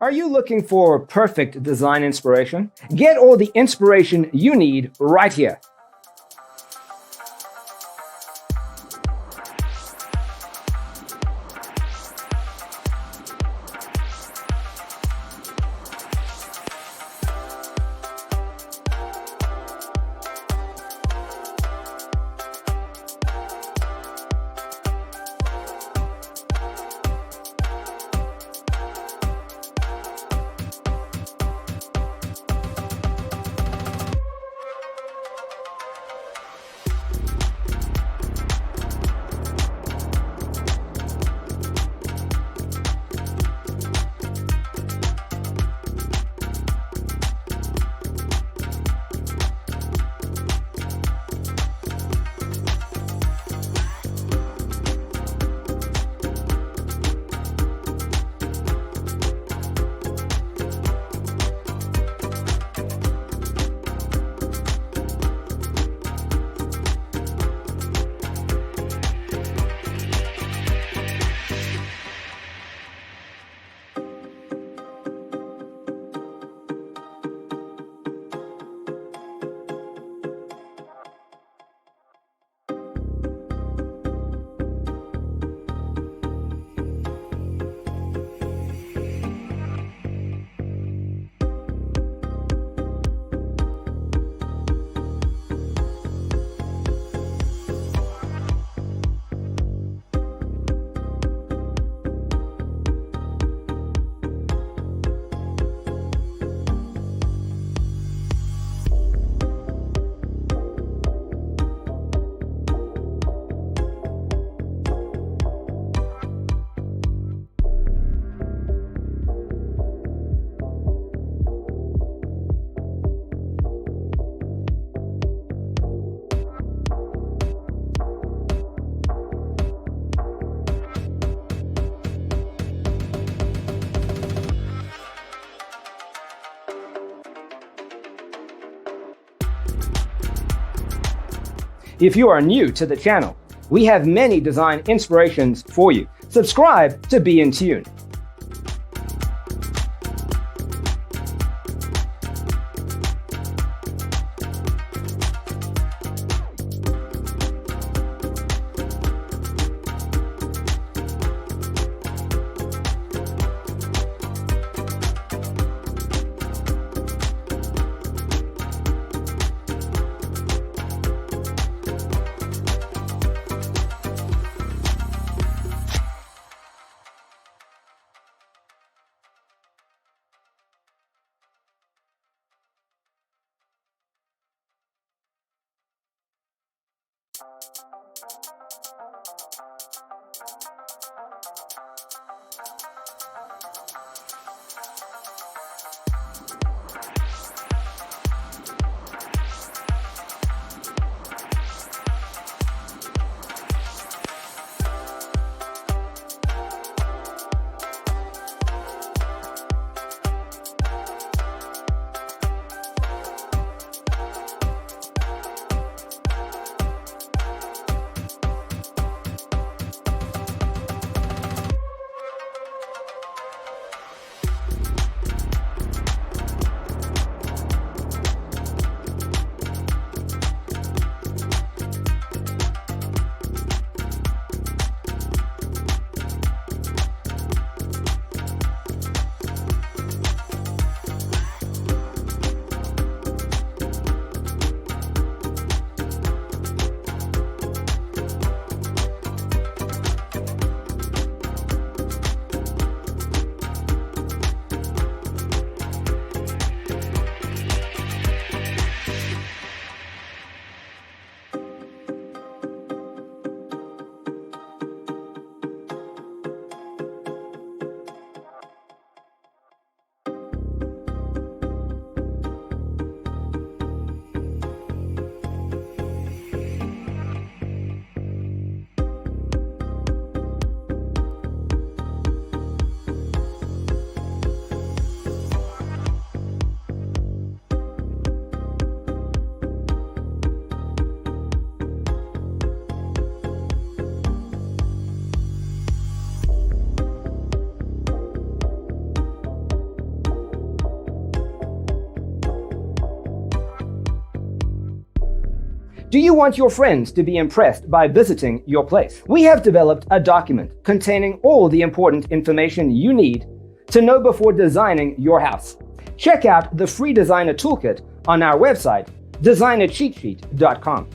Are you looking for perfect design inspiration? Get all the inspiration you need right here. If you are new to the channel, we have many design inspirations for you. Subscribe to be in tune. Do you want your friends to be impressed by visiting your place? We have developed a document containing all the important information you need to know before designing your house. Check out the free designer toolkit on our website, designercheatsheet.com.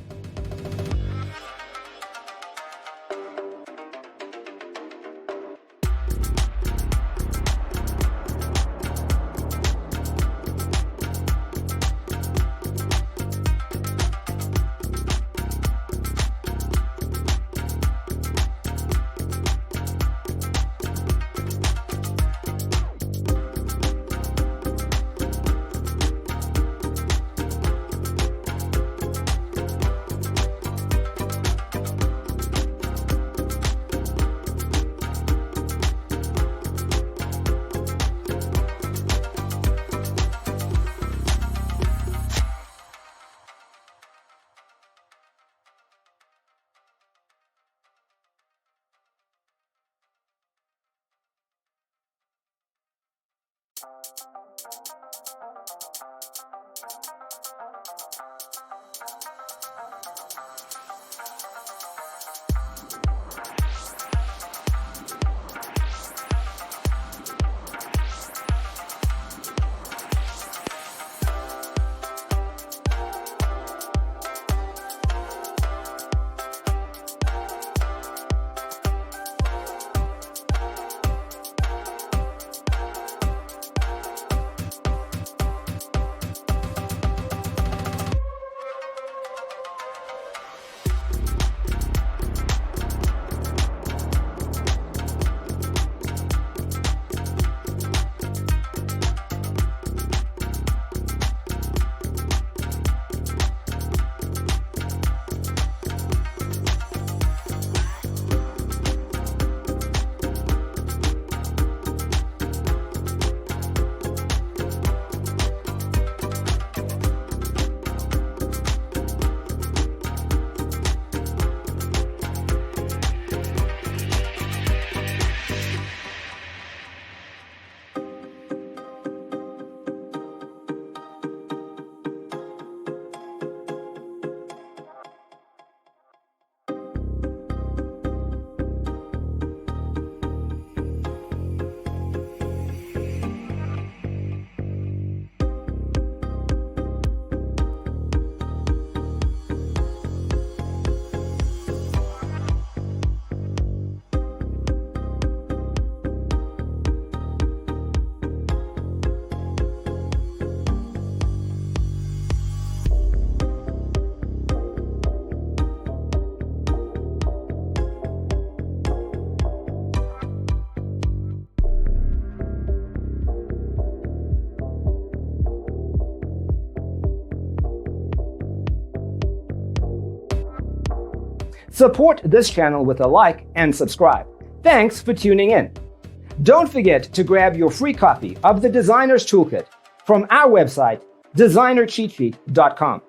Support this channel with a like and subscribe. Thanks for tuning in. Don't forget to grab your free copy of the Designer's Toolkit from our website, designercheatsheet.com.